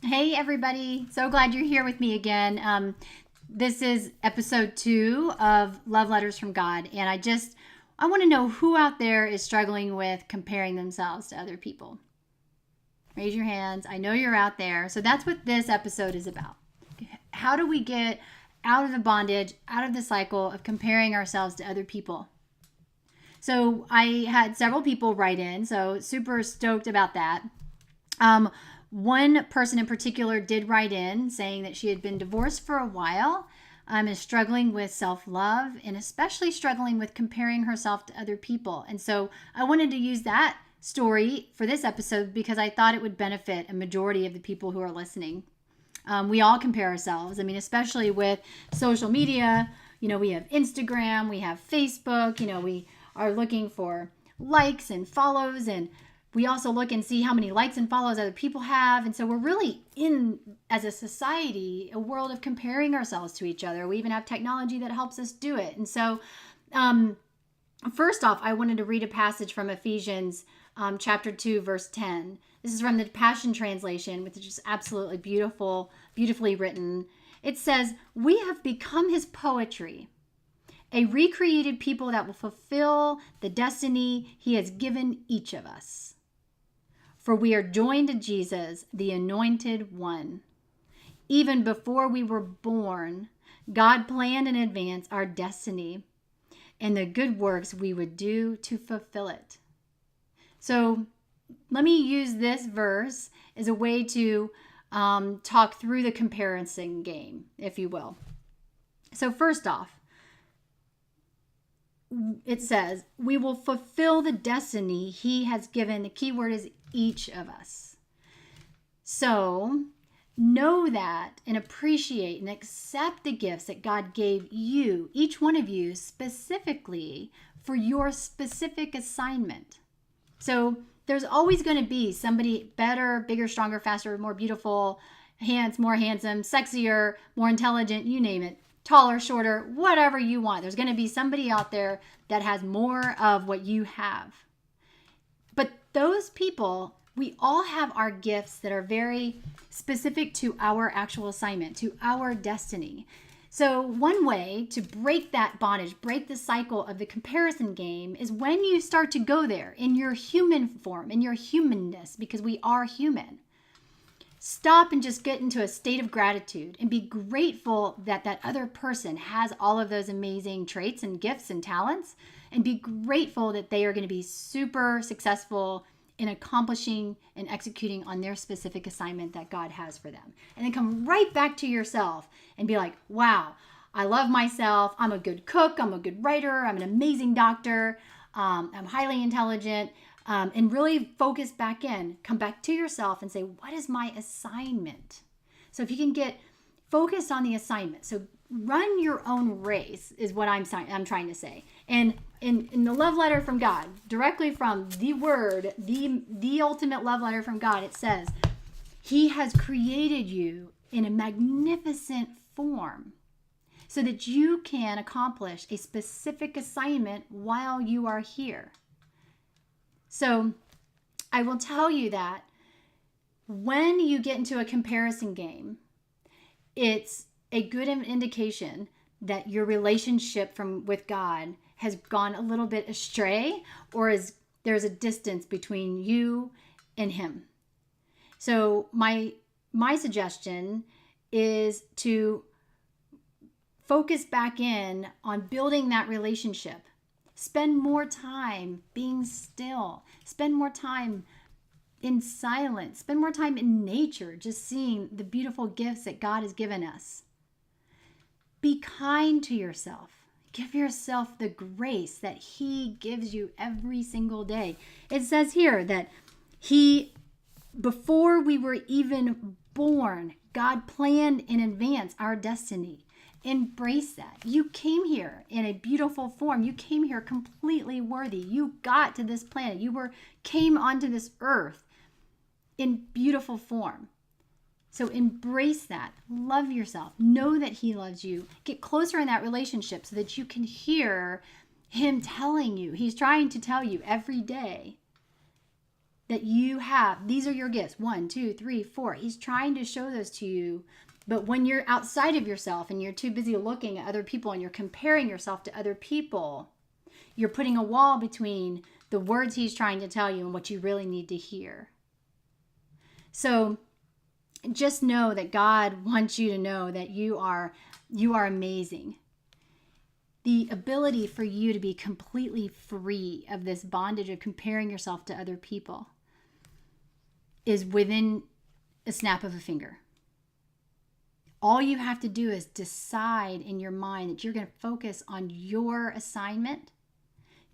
Hey, everybody. So glad you're here with me again. This is episode 2 of Love Letters from God. And I want to know who out there is struggling with comparing themselves to other people. Raise your hands. I know you're out there. So that's what this episode is about. How do we get out of the bondage, out of the cycle of comparing ourselves to other people? So I had several people write in, so super stoked about that. One person in particular did write in saying that she had been divorced for a while, is struggling with self-love, and especially struggling with comparing herself to other people. And so I wanted to use that story for this episode because I thought it would benefit a majority of the people who are listening. We all compare ourselves. I mean, especially with social media. We have Instagram, we have Facebook, we are looking for likes and follows, and we also look and see how many likes and follows other people have. And so we're really in, as a society, a world of comparing ourselves to each other. We even have technology that helps us do it. And so first off, I wanted to read a passage from Ephesians chapter 2, verse 10. This is from the Passion Translation, which is just absolutely beautiful, beautifully written. It says, "We have become his poetry, a recreated people that will fulfill the destiny he has given each of us. For we are joined to Jesus, the anointed one. Even before we were born, God planned in advance our destiny and the good works we would do to fulfill it." So let me use this verse as a way to talk through the comparison game, if you will. So first off, it says, we will fulfill the destiny he has given. The key word is each of us. So know that and appreciate and accept the gifts that God gave you, each one of you, specifically for your specific assignment. So there's always going to be somebody better, bigger, stronger, faster, more beautiful, more handsome, sexier, more intelligent, you name it. Taller, shorter, whatever you want. There's going to be somebody out there that has more of what you have. But those people, we all have our gifts that are very specific to our actual assignment, to our destiny. So one way to break that bondage, break the cycle of the comparison game, is when you start to go there in your human form, in your humanness, because we are human. Stop and just get into a state of gratitude and be grateful that that other person has all of those amazing traits and gifts and talents, and be grateful that they are going to be super successful in accomplishing and executing on their specific assignment that God has for them. And then come right back to yourself and be like, wow, I love myself. I'm a good cook. I'm a good writer. I'm an amazing doctor. I'm highly intelligent. And really focus back in, come back to yourself and say, what is my assignment? So if you can get focused on the assignment, so run your own race is what I'm trying to say. And in the love letter from God, directly from the word, the ultimate love letter from God, it says, he has created you in a magnificent form so that you can accomplish a specific assignment while you are here. So I will tell you that when you get into a comparison game, it's a good indication that your relationship with God has gone a little bit astray, or there's a distance between you and him. So my suggestion is to focus back in on building that relationship. Spend more time being still. Spend more time in silence. Spend more time in nature, just seeing the beautiful gifts that God has given us. Be kind to yourself. Give yourself the grace that he gives you every single day. It says here that before we were even born, God planned in advance our destiny. Embrace that. You came here in a beautiful form. You came here completely worthy. You got to this planet. Came onto this earth in beautiful form. So embrace that. Love yourself. Know that he loves you. Get closer in that relationship so that you can hear him telling you. He's trying to tell you every day that you have. These are your gifts. 1, 2, 3, 4. He's trying to show those to you. But when you're outside of yourself and you're too busy looking at other people and you're comparing yourself to other people, you're putting a wall between the words he's trying to tell you and what you really need to hear. So just know that God wants you to know that you are amazing. The ability for you to be completely free of this bondage of comparing yourself to other people is within a snap of a finger. All you have to do is decide in your mind that you're going to focus on your assignment.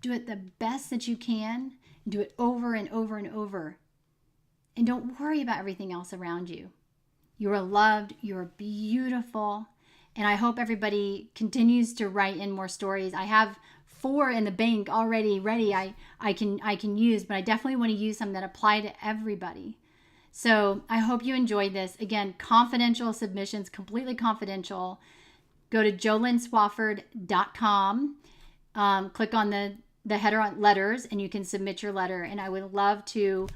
Do it the best that you can. Do it over and over and over. And don't worry about everything else around you. You are loved. You are beautiful. And I hope everybody continues to write in more stories. I have 4 in the bank already ready I can use, but I definitely want to use some that apply to everybody. So I hope you enjoyed this. Again, confidential submissions, completely confidential. Go to jolinswafford.com. Click on the header on letters, and you can submit your letter. And I would love to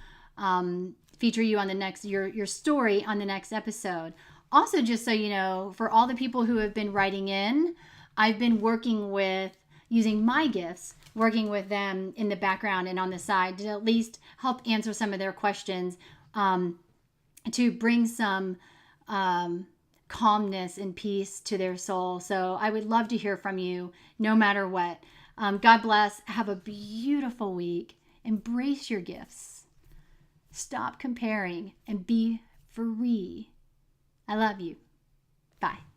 feature you on the next your story on the next episode. Also, just so you know, for all the people who have been writing in, I've been working with using my gifts, working with them in the background and on the side to at least help answer some of their questions. To bring some calmness and peace to their soul. So I would love to hear from you no matter what. God bless. Have a beautiful week. Embrace your gifts. Stop comparing and be free. I love you. Bye.